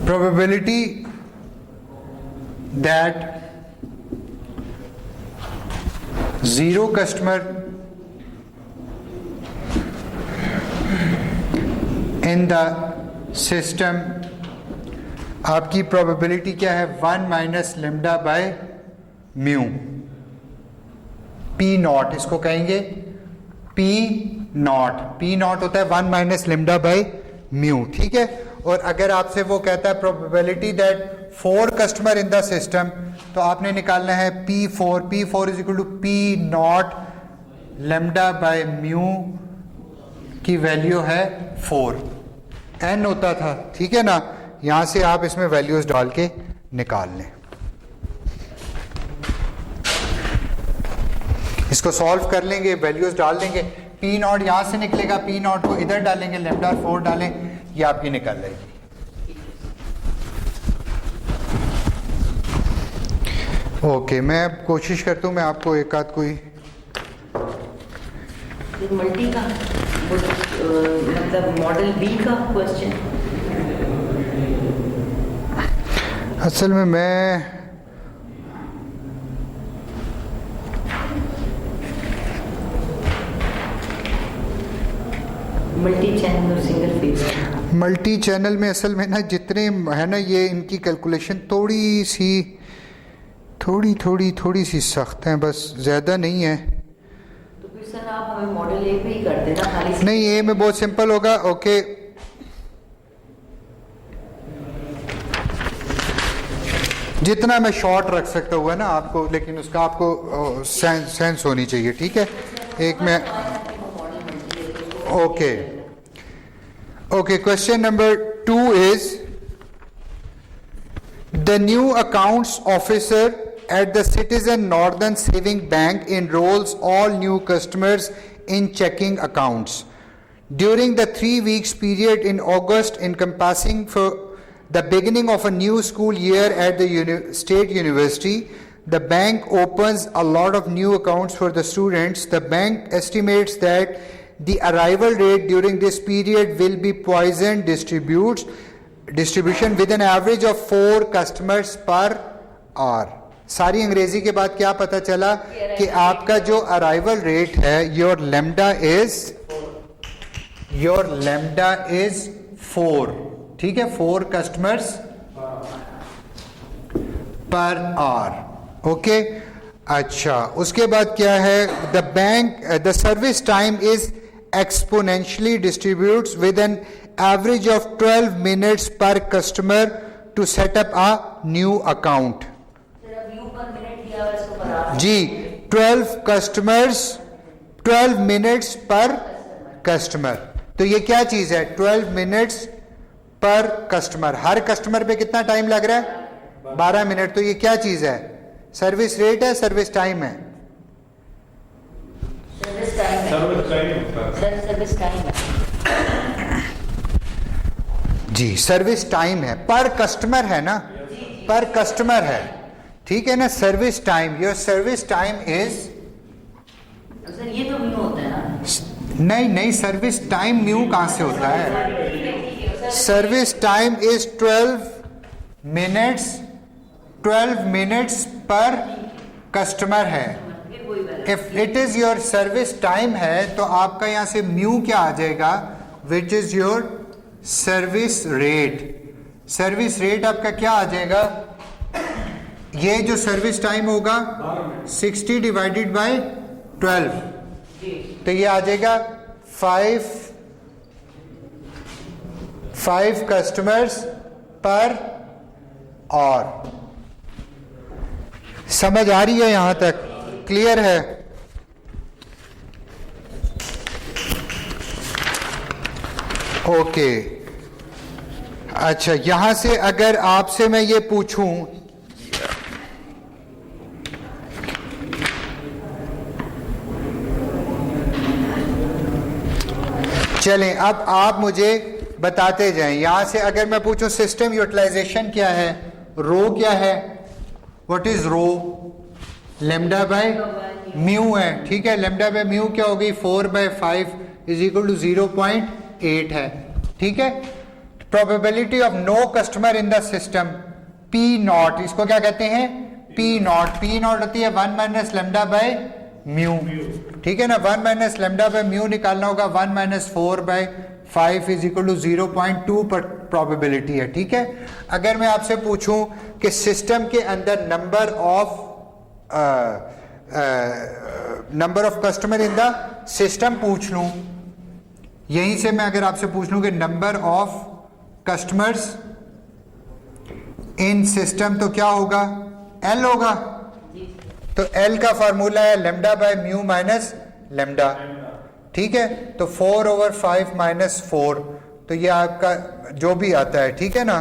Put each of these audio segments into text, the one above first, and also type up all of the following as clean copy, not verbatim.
probability that zero customer in the system, आपकी probability क्या है 1 minus lambda by mu, P nought इसको कहेंगे पी नॉट। पी नॉट होता है 1 माइनस लेमडा बाय म्यू, ठीक है। और अगर आपसे वो कहता है probability that 4 customer in the system, तो आपने निकालना है P4। P4 is equal to P nought lambda by mu की वैल्यू है 4, n होता था, ठीक है ना। यहां से आप इसमें वैल्यूज डाल के निकाल लें। इसको सॉल्व कर लेंगे, वैल्यूज डाल देंगे, पी नॉट यहां से निकलेगा, पी नॉट को इधर डालेंगे, लेमडा 4 डालें, ये आपकी निकल जाएगी। ओके, मैं अब कोशिश करता हूं मैं आपको एक आध कोई मल्टी का मतलब मॉडल बी का क्वेश्चन। असल में मैं मल्टी चैनल और सिंगल फेज, मल्टी चैनल में असल में ना जितने है ना ये इनकी कैलकुलेशन थोड़ी सी सख्त है, बस ज़्यादा नहीं है। तो फिर सर आप हमें मॉडल ए पे ही कर देना खाली। नहीं, ए में बहुत सिंपल होगा। ओके, जितना मैं शॉर्ट रख सकता हुआ ना आपको, लेकिन उसका आपको सेंस होनी चाहिए, ठीक है। एक में okay, question number 2 is the new accounts officer at the Citizen Northern Saving Bank enrolls all new customers in checking accounts. During the 3 weeks period in August encompassing for the beginning of a new school year at the state university, the bank opens a lot of new accounts for the students. The bank estimates that the arrival rate during this period will be Poisson distribution with an average of 4 customers per hour. सारी अंग्रेजी के बाद क्या पता चला कि आपका जो अराइवल रेट है, योर लेमडा इज 4, ठीक है, 4 कस्टमर्स पर आवर। ओके, अच्छा, उसके बाद क्या है, the service time is exponentially distributes with an average of 12 minutes पर customer to set up a new account. जी, 12 मिनट्स पर कस्टमर। तो ये क्या चीज है, 12 मिनट्स पर कस्टमर। हर कस्टमर पे कितना टाइम लग रहा है, 12 मिनट। तो ये क्या चीज है, सर्विस रेट है, सर्विस टाइम है? सर्विस टाइम है जी, सर्विस टाइम है, पर कस्टमर है ना, पर कस्टमर है, ठीक है ना। Service time, your service time is, sir ये तो म्यू होता है ना? नहीं, सर्विस टाइम म्यू कहां से होता है? सर्विस टाइम इज 12 मिनट्स पर कस्टमर है। If it is your service time है तो आपका यहां से म्यू क्या आ जाएगा, which is your service rate. Service rate आपका क्या आ जाएगा, ये जो सर्विस टाइम होगा 60 डिवाइडेड बाय 12, तो ये आ जाएगा 5 कस्टमर्स पर आवर। समझ आ रही है यहां तक, क्लियर है? ओके, अच्छा, यहां से अगर आपसे मैं ये पूछूं, चलें अब आप मुझे बताते जाएं, यहां से अगर मैं पूछूं सिस्टम यूटिलाइजेशन क्या है, रो क्या है, what is rho, lambda by mu है, ठीक है। लेमडा बाय म्यू क्या होगी, 4/5 इज इक्वल टू 0.8 है, ठीक है। Probability of no customer in the system P nought, इसको क्या कहते हैं, पी नॉट। पी नॉट होती है 1 माइनस लेमडा बाय म्यू, ठीक है ना। 1 माइनस लेमडा बाय म्यू निकालना होगा, 1 minus 4 by 5 is equal to 0.2 पर प्रोबेबिलिटी है, ठीक है। अगर मैं आपसे पूछूं कि सिस्टम के अंदर number of customer in the system पूछ लूं, यहीं से मैं अगर आपसे पूछ लूं कि number of customers in system, तो क्या होगा, एल होगा। तो एल का फार्मूला है lambda by mu minus lambda, ठीक है। तो 4/5 माइनस 4, तो ये आपका जो भी आता है, ठीक है ना।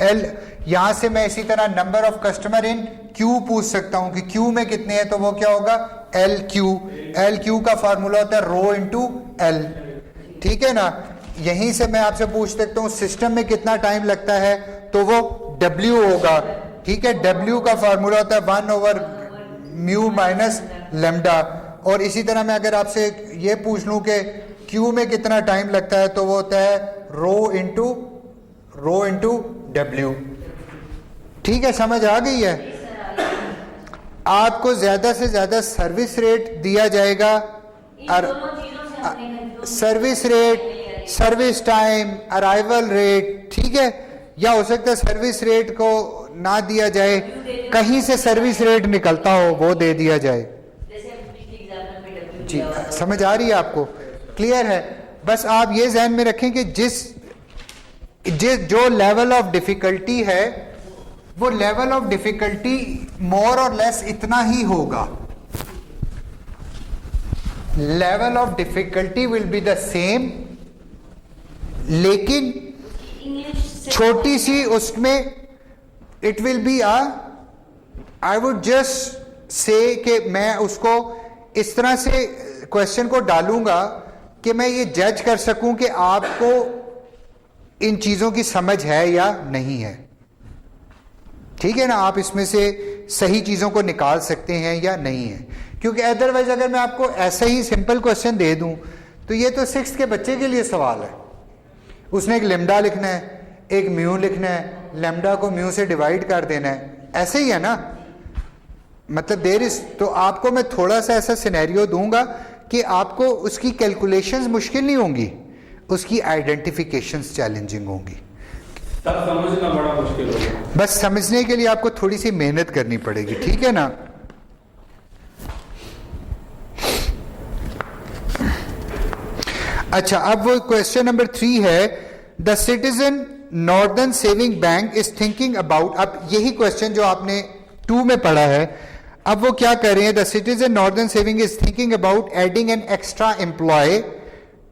एल, यहां से मैं इसी तरह number of customer in Q पूछ सकता हूं कि क्यू में कितने हैं, तो वो क्या होगा, एल क्यू। एल क्यू का फार्मूला होता है रो इंटू एल, ठीक है ना। यहीं से मैं आपसे पूछ सकता हूं सिस्टम में कितना टाइम लगता है, तो वो डब्ल्यू होगा, ठीक है। डब्ल्यू का फार्मूला होता है 1/म्यू माइनस लेमडा। और इसी तरह मैं अगर आपसे ये पूछ लूं कि क्यू में कितना टाइम लगता है, तो वो होता है रो इंटू डब्ल्यू, ठीक है। समझ आ गई है। आपको ज्यादा से ज्यादा सर्विस रेट दिया जाएगा, service rate, service time, arrival rate, ठीक है। या हो सकता है सर्विस रेट को ना दिया जाए, कहीं से सर्विस रेट निकलता हो वो दे दिया जाए। जी, समझ आ रही है आपको, क्लियर है। बस आप ये ध्यान में रखें कि जिस जो लेवल ऑफ डिफिकल्टी है, वो लेवल ऑफ डिफिकल्टी मोर और लेस इतना ही होगा। Level of difficulty will be the same, लेकिन छोटी सी उसमें it will be I would just say कि मैं उसको इस तरह से क्वेश्चन को डालूंगा कि मैं ये जज कर सकूं कि आपको इन चीजों की समझ है या नहीं है, ठीक है ना। आप इसमें से सही चीजों को निकाल सकते हैं या नहीं है, क्योंकि अदरवाइज अगर मैं आपको ऐसा ही सिंपल क्वेश्चन दे दूं तो ये तो 6th के बच्चे के लिए सवाल है। उसने एक लेमडा लिखना है, एक म्यू लिखना है, लेमडा को म्यू से डिवाइड कर देना है, ऐसे ही है ना। मतलब देर इज, तो आपको मैं थोड़ा सा ऐसा सिनेरियो दूंगा कि आपको उसकी कैलकुलेशंस मुश्किल नहीं होंगी, उसकी आइडेंटिफिकेशंस चैलेंजिंग होंगी। समझना बड़ा मुश्किल होगा। बस समझने के लिए आपको थोड़ी सी मेहनत करनी पड़ेगी, ठीक है ना। अच्छा, अब वो क्वेश्चन नंबर 3 है, the citizen northern saving bank is thinking about. अब यही क्वेश्चन जो आपने 2 में पढ़ा है, अब वो क्या कर रहे हैं, the citizen northern saving is thinking about adding an extra employ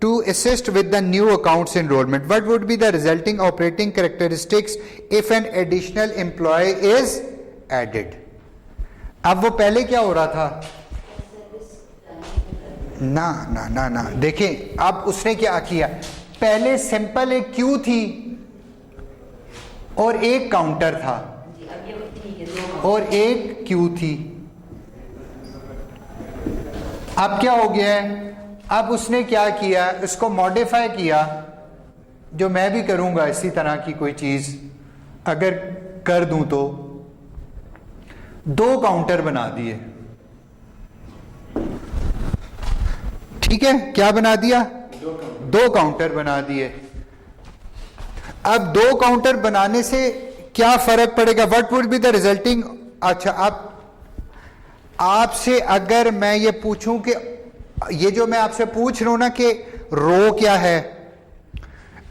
to assist with the new accounts enrollment. What would be the resulting operating characteristics if an additional employee is added? अब वो पहले क्या हो रहा था, ना ना ना ना देखें, अब उसने क्या किया, पहले सिंपल एक क्यू थी और एक काउंटर था और एक क्यू थी। अब क्या हो गया है, अब उसने क्या किया, इसको मॉडिफाई किया, जो मैं भी करूंगा इसी तरह की कोई चीज अगर कर दूं तो 2 काउंटर बना दिए, ठीक है। क्या बना दिया, 2 काउंटर बना दिए। अब 2 काउंटर बनाने से क्या फर्क पड़ेगा, what would be the resulting. अच्छा, अब आपसे अगर मैं ये पूछूं कि ये जो मैं आपसे पूछ रहा हूं ना कि रो क्या है,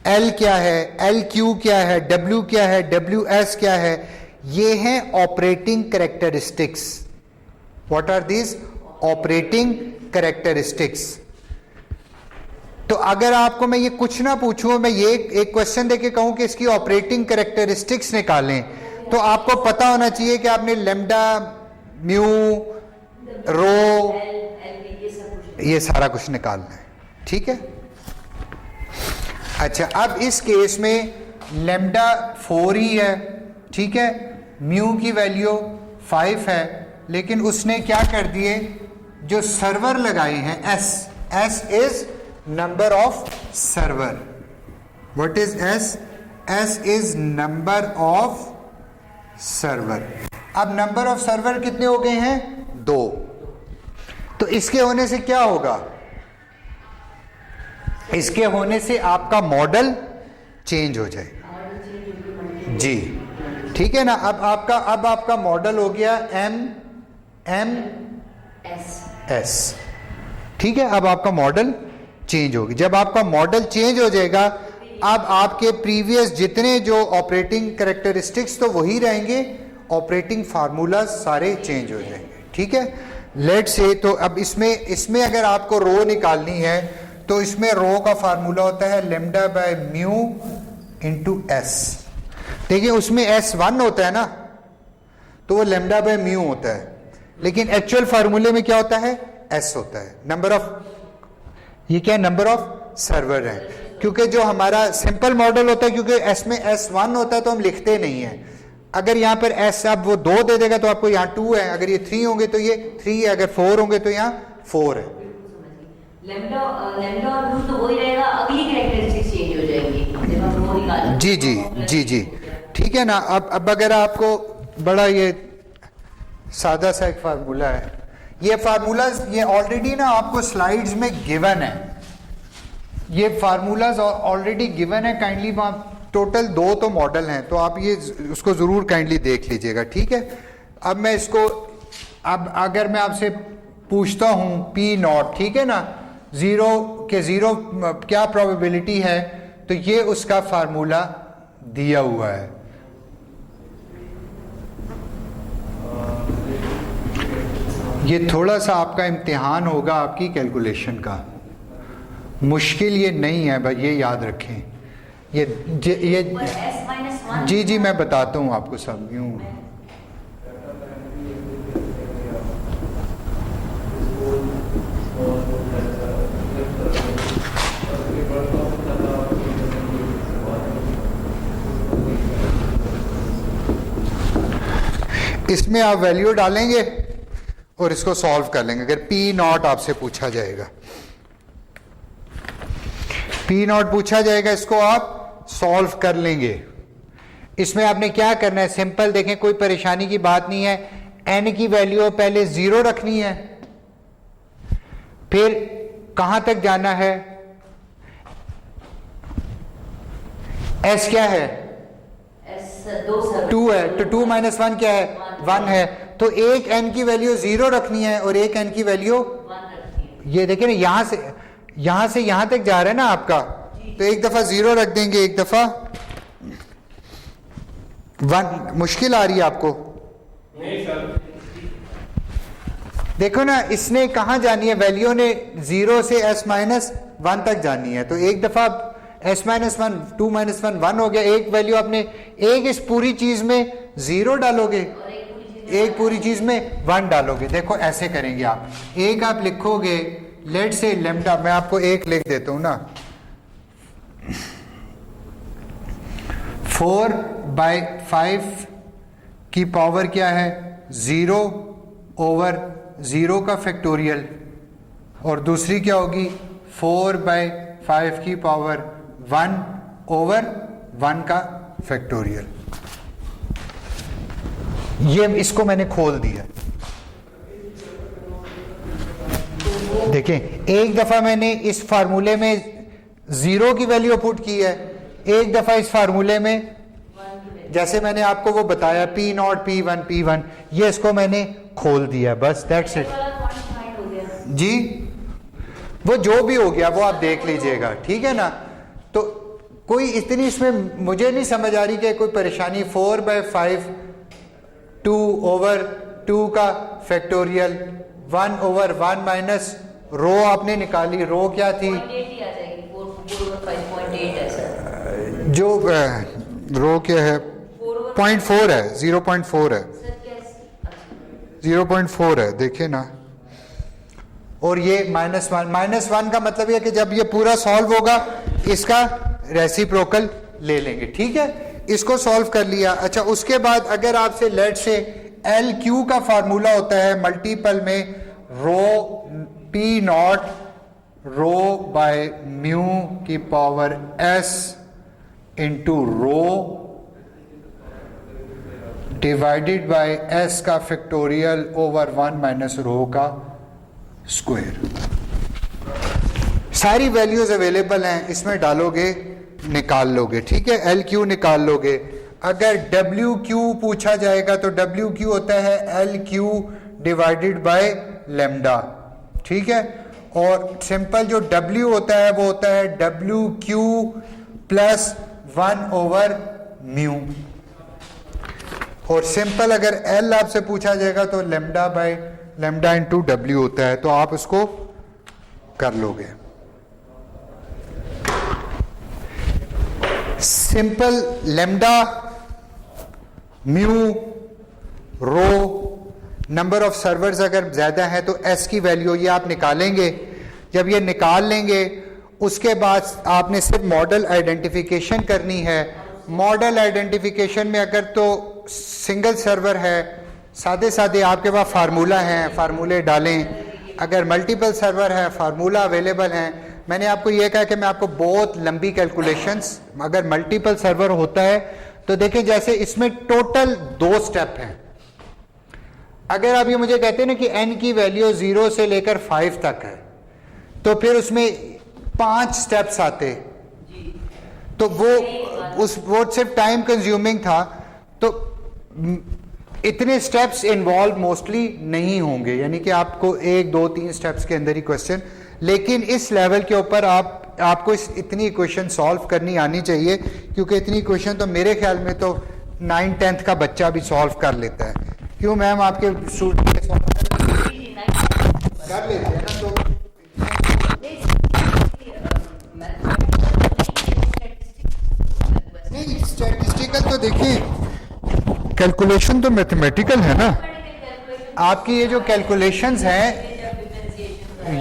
एल क्या है, एल क्यू क्या है, डब्ल्यू क्या है, डब्ल्यू एस क्या है, ये हैं operating characteristics. What are these operating characteristics. तो अगर आपको मैं ये कुछ ना पूछूं, मैं ये एक क्वेश्चन देके कहूं कि इसकी ऑपरेटिंग कैरेक्टरिस्टिक्स निकालें, तो आपको पता होना चाहिए कि आपने लेमडा, म्यू, रो, ये सारा कुछ निकालना है, ठीक है। अच्छा, अब इस केस में लेमडा 4 ही है, ठीक है, म्यू की वैल्यू 5 है, लेकिन उसने क्या कर दिए, जो सर्वर लगाए हैं S is number of server. What is S, S is number of server. अब नंबर ऑफ सर्वर कितने हो गए हैं? 2। तो इसके होने से क्या होगा? इसके होने से आपका मॉडल चेंज हो जाएगा जी, ठीक है ना। अब आपका मॉडल हो गया एस, ठीक है। अब आपका मॉडल चेंज होगी। जब आपका मॉडल चेंज हो जाएगा, अब आपके प्रीवियस जितने जो ऑपरेटिंग कैरेक्टरिस्टिक्स तो वही रहेंगे, ऑपरेटिंग फार्मूला सारे चेंज हो जाएंगे, ठीक है। लेट्स से तो अब इसमें अगर आपको रो निकालनी है तो इसमें रो का फार्मूला होता है lambda by mu into S. देखिए उसमें एस 1 होता है ना, तो वो लेमडा बाय म्यू होता है, लेकिन एक्चुअल फार्मूले में क्या होता है? एस होता है। नंबर ऑफ, ये क्या नंबर ऑफ सर्वर है, क्योंकि जो हमारा सिंपल मॉडल होता है, क्योंकि एस में S1 होता है तो हम लिखते नहीं है। अगर यहाँ पर एस अब वो 2 दे देगा तो आपको यहाँ 2 है, अगर ये 3 होंगे तो ये 3 है, अगर 4 होंगे तो यहाँ 4 है। लेमडा और म्यू तो वही रहेगा, अगली कैरेक्टरिस्टिक्स चेंज हो जाएंगी जब हम रो निकालेंगे। जी जी जी जी, ठीक है ना। अब अगर आपको बड़ा ये सादा सा एक फार्मूला है, ये फार्मूला ये ऑलरेडी ना आपको स्लाइड्स में गिवन है, ये फार्मूलाज ऑलरेडी गिवन है। काइंडली टोटल 2 तो मॉडल हैं, तो आप ये उसको जरूर काइंडली देख लीजिएगा, ठीक है। अब मैं इसको, अब अगर मैं आपसे पूछता हूं P नॉट, ठीक है ना, 0 क्या प्रोबेबिलिटी है, तो ये उसका फार्मूला दिया हुआ है। ये थोड़ा सा आपका इम्तिहान होगा आपकी कैलकुलेशन का, मुश्किल ये नहीं है भाई, ये याद रखें। ये S-1 जी जी मैं बताता हूँ आपको सब यूँ। इसमें आप वैल्यू डालेंगे और इसको सॉल्व कर लेंगे। अगर P नॉट आपसे पूछा जाएगा, P नॉट पूछा जाएगा, इसको आप सॉल्व कर लेंगे। इसमें आपने क्या करना है, सिंपल देखें, कोई परेशानी की बात नहीं है। n की वैल्यू पहले 0 रखनी है, फिर कहां तक जाना है, s क्या है, 2 है, तो 2 माइनस 1 क्या है, 1 है। तो एक n की वैल्यू 0 रखनी है और एक n की वैल्यू 1 ये देखिए ना, यहां से यहां तक जा रहा है ना आपका, तो एक दफा 0 रख देंगे, एक दफा 1। मुश्किल आ रही है आपको? नहीं सर, देखो ना, इसने कहां जानी है, वैल्यू ने 0 से s माइनस 1 तक जानी है, तो एक दफा s माइनस 1, 2 माइनस 1, 1 हो गया। एक वैल्यू आपने एक इस पूरी चीज में 0 डालोगे, एक पूरी चीज में 1 डालोगे। देखो ऐसे करेंगे आप, एक आप लिखोगे लेट से लेमडा, मैं आपको एक लिख देता हूं ना, 4/5 की पावर क्या है, 0 ओवर 0 का फैक्टोरियल, और दूसरी क्या होगी 4/5 की पावर 1 ओवर 1 का फैक्टोरियल। ये इसको मैंने खोल दिया। देखें, एक दफा मैंने इस फार्मूले में 0 की वैल्यू पुट की है, एक दफा इस फार्मूले में जैसे मैंने आपको वो बताया P नॉट P1 P1, ये इसको मैंने खोल दिया, बस दैट्स इट जी। वो जो भी हो गया वो आप देख लीजिएगा, ठीक है ना। तो कोई इतनी इसमें मुझे नहीं समझ आ रही कि कोई परेशानी। 4/5 2 ओवर 2 का फैक्टोरियल 1 ओवर 1 माइनस रो आपने निकाली, रो क्या थी, जो रो क्या है, 0.4 है, 0.4 है, 0.4 है, देखिए ना। और ये -1 का मतलब ये कि जब ये पूरा सॉल्व होगा इसका रेसिप्रोकल ले लेंगे, ठीक है। इसको सॉल्व कर लिया। अच्छा, उसके बाद अगर आपसे लेट से LQ का फार्मूला होता है मल्टीपल में rho P naught rho by mu की power S into rho divided by S का फैक्टोरियल ओवर 1 माइनस रो का स्क्वायर। सारी वैल्यूज अवेलेबल हैं, इसमें डालोगे निकाल लोगे, ठीक है। एल क्यू निकाल लोगे। अगर डब्ल्यू क्यू पूछा जाएगा तो डब्ल्यू क्यू होता है L Q divided by lambda, ठीक है। और सिंपल जो डब्ल्यू होता है वो होता है W Q plus 1 over mu. और सिंपल अगर एल आपसे पूछा जाएगा तो lambda by lambda into W होता है, तो आप उसको कर लोगे। Simple lambda mu rho number of servers अगर ज्यादा है तो एस की वैल्यू ये आप निकालेंगे। जब ये निकाल लेंगे उसके बाद आपने सिर्फ मॉडल आइडेंटिफिकेशन करनी है। मॉडल आइडेंटिफिकेशन में अगर तो सिंगल सर्वर है, सादे सादे आपके पास फार्मूला हैं, फार्मूले डालें। अगर मल्टीपल सर्वर है, फार्मूला अवेलेबल हैं। मैंने आपको यह कहा कि मैं आपको बहुत लंबी कैलकुलेशंस, अगर मल्टीपल सर्वर होता है तो देखिए जैसे इसमें टोटल 2 स्टेप हैं। अगर आप ये मुझे कहते हैं ना कि n की वैल्यू 0 से लेकर 5 तक है तो फिर उसमें 5 स्टेप्स आते, तो वो सिर्फ टाइम कंज्यूमिंग था। तो इतने स्टेप्स इन्वॉल्व मोस्टली नहीं होंगे, यानी कि आपको 1 2 3 स्टेप्स के अंदर ही क्वेश्चन। लेकिन इस लेवल के ऊपर आपको इतनी इक्वेशन सॉल्व करनी आनी चाहिए, क्योंकि इतनी इक्वेशन तो मेरे ख्याल में तो 9th-10th का बच्चा भी सॉल्व कर लेता है। क्यों मैम, आपके स्टूडेंट कर लेते हैं ना। तो नहीं, स्टैटिस्टिकल तो देखिए कैलकुलेशन तो मैथमेटिकल है ना। आपकी ये जो कैलकुलेशंस हैं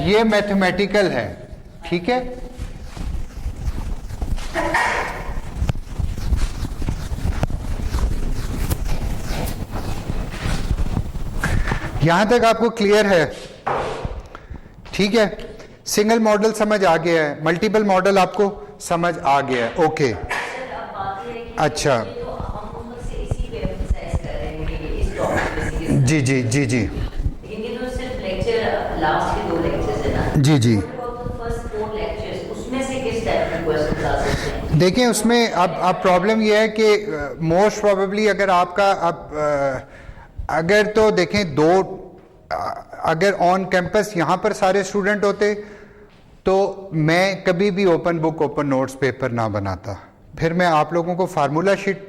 ये मैथमेटिकल है, ठीक है। यहां तक आपको क्लियर है, ठीक है। सिंगल मॉडल समझ आ गया है, मल्टीपल मॉडल आपको समझ आ गया है, ओके। अच्छा, जी जी जी जी जी जी। देखिए उसमें अब प्रॉब्लम यह है कि मोस्ट प्रोबेबली अगर आपका अगर तो देखें अगर ऑन कैंपस यहाँ पर सारे स्टूडेंट होते तो मैं कभी भी open book open notes paper ना बनाता, फिर मैं आप लोगों को फार्मूला शीट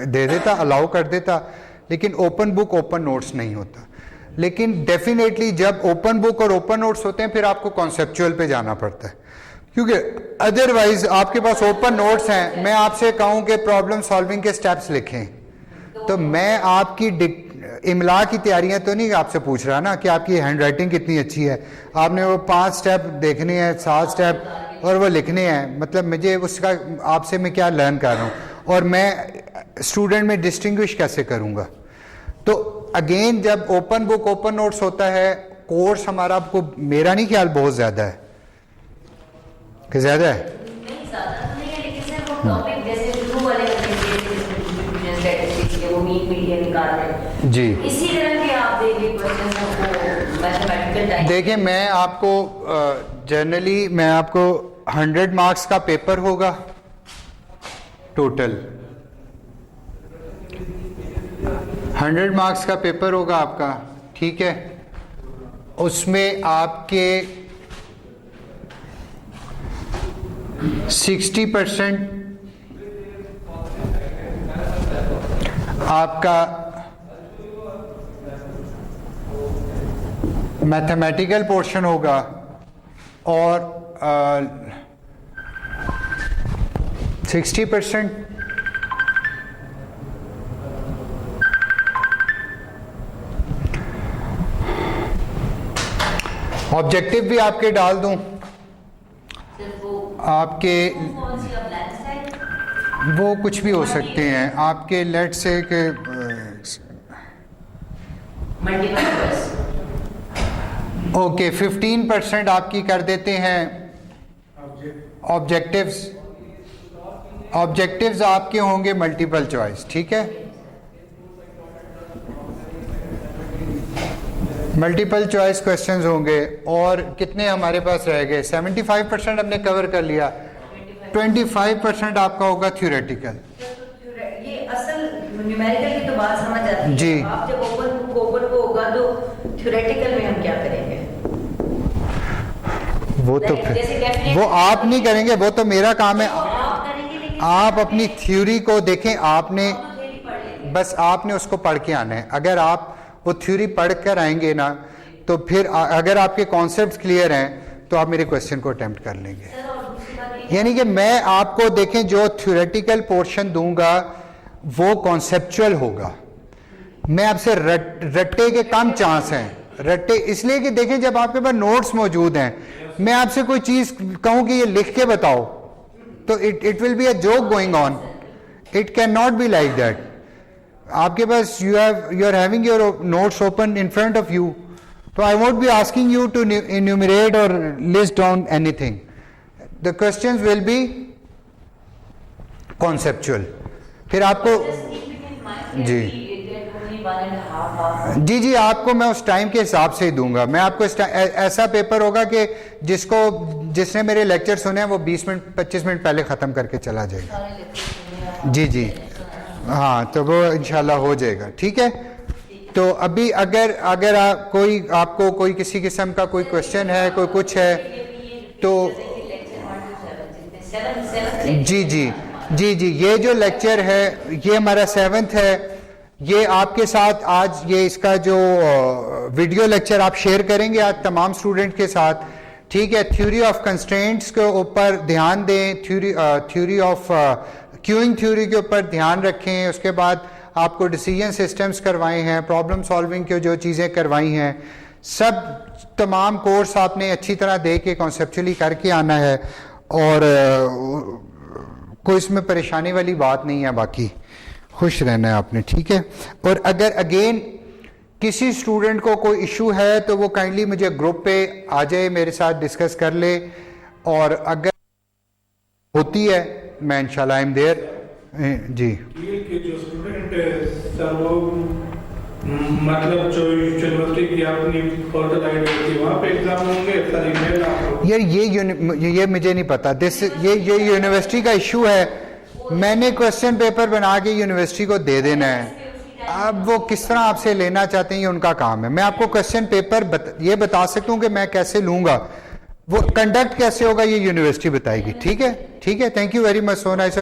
दे देता, अलाउ कर देता, लेकिन ओपन बुक ओपन नोट्स नहीं होता। लेकिन डेफिनेटली जब ओपन बुक और ओपन नोट्स होते हैं फिर आपको कॉन्सेप्चुअल पे जाना पड़ता है, क्योंकि अदरवाइज आपके पास ओपन नोट्स हैं। मैं आपसे कहूं कि प्रॉब्लम सॉल्विंग के स्टेप्स लिखें, तो मैं आपकी इमला की तैयारियां तो नहीं आपसे पूछ रहा ना कि आपकी हैंड राइटिंग कितनी अच्छी है। आपने वो 5 स्टेप देखने हैं, 7 स्टेप और वो लिखने हैं। मतलब मुझे उसका आपसे मैं क्या लर्न कर रहा हूँ और मैं स्टूडेंट में डिस्टिंग्विश कैसे करूँगा। तो अगेन जब ओपन बुक ओपन नोट्स होता है, कोर्स हमारा आपको मेरा नहीं ख्याल बहुत ज्यादा है कि ज्यादा है, नहीं ज्यादा तो नहीं है, लेकिन सर वो टॉपिक जैसे शुरू वाले स्टैटिस्टिक्स के वो मीडिया निकाल रहे हैं जी, इसी तरह के आप देखिए क्वेश्चंस को मैथमेटिकल टाइप। देखिए मैं आपको जनरली मैं आपको 100 मार्क्स का पेपर होगा टोटल, 100 मार्क्स का पेपर होगा आपका, ठीक है। उसमें आपके 60% आपका मैथमेटिकल पोर्शन होगा और 60% ऑब्जेक्टिव भी आपके डाल दूं, आपके वो कुछ भी हो सकते हैं आपके, लेट से के ओके 15% आपकी कर देते हैं ऑब्जेक्टिव्स ऑब्जेक्टिव्स आपके होंगे मल्टीपल चॉइस, ठीक है। मल्टीपल चॉइस क्वेश्चंस होंगे। और कितने हमारे पास रह गए? 75% हमने कवर कर लिया, 25% आपका होगा थ्योरेटिकल। ये असल न्यूमेरिकल की तो बात समझ आती है जी। आप जब ओपन को होगा तो थ्योरेटिकल में हम क्या करेंगे? वो तो जैसे फिर definite- वो आप नहीं करेंगे, वो तो मेरा काम है। वो आप करेंगे, लेकिन आप अपनी थ्योरी को देखें, आपने हम तो theory पढ़ लेंगे। बस आपने उसको पढ़ के आना है। अगर आप वो थ्योरी पढ़ कर आएंगे ना, तो फिर अगर आपके कॉन्सेप्ट्स क्लियर हैं तो आप मेरे क्वेश्चन को अटेम्प्ट कर लेंगे। सर, और दूसरी बात ये यानी कि मैं आपको देखें जो थ्योरेटिकल पोर्शन दूंगा वो कॉन्सेप्चुअल होगा। मैं आपसे रट्टे के कम चांस हैं। रट्टे इसलिए कि देखें जब आपके पास नोट्स मौजूद हैं, मैं आपसे कोई चीज कहूं कि ये लिख के बताओ तो it will be a joke going on. It can not be like that. आपके पास you are having your notes open in front of you, तो I won't be asking you to enumerate और list down anything. The questions will be conceptual. फिर आपको जी जी आपको मैं उस time के हिसाब से ही दूंगा। मैं आपको ऐसा पेपर होगा कि जिसने मेरे लेक्चर सुने हैं वो 20 मिनट 25 मिनट पहले ख़त्म करके चला जाएगा। जी जी हाँ, तो वो इंशाल्लाह हो जाएगा, ठीक है। तो अभी अगर आपको कोई किसी किस्म का कोई क्वेश्चन है, कोई कुछ है तो जी जी जी जी ये जो लेक्चर है ये हमारा 7th है। ये आपके साथ आज ये इसका जो वीडियो लेक्चर आप शेयर करेंगे आज तमाम स्टूडेंट के साथ, ठीक है। थ्योरी ऑफ कंस्ट्रेंट्स के ऊपर ध्यान दें, थ्योरी ऑफ क्यूइंग थ्योरी के ऊपर ध्यान रखें। उसके बाद आपको डिसीजन सिस्टम्स करवाए हैं, प्रॉब्लम सॉल्विंग की जो चीज़ें करवाई हैं, सब तमाम कोर्स आपने अच्छी तरह दे के कॉन्सेप्चुअली करके आना है। और कोई इसमें परेशानी वाली बात नहीं है, बाकी खुश रहना है आपने, ठीक है। और अगर अगेन किसी स्टूडेंट को कोई इशू है तो वो काइंडली मुझे ग्रुप पे आ जाए, मेरे साथ डिस्कस कर ले। और अगर होती है मैं इंशाल्लाह आई एम देयर। जी के जो स्टूडेंट है सर वो मतलब जो यूनिवर्सिटी की अपनी पोर्टल आईडी होती है वहाँ पे एग्जाम होंगे सर? ईमेल आपको यार ये मुझे नहीं पता। ये यूनिवर्सिटी का इशू है। मैंने क्वेश्चन पेपर बना के यूनिवर्सिटी को दे देना है। अब वो किस तरह आपसे लेना चाहते हैं ये उनका काम है। मैं आपको क्वेश्चन पेपर ये बता सकता हूँ कि मैं कैसे लूंगा, वो कंडक्ट कैसे होगा ये यूनिवर्सिटी बताएगी, ठीक है। Thank you very much, so nice.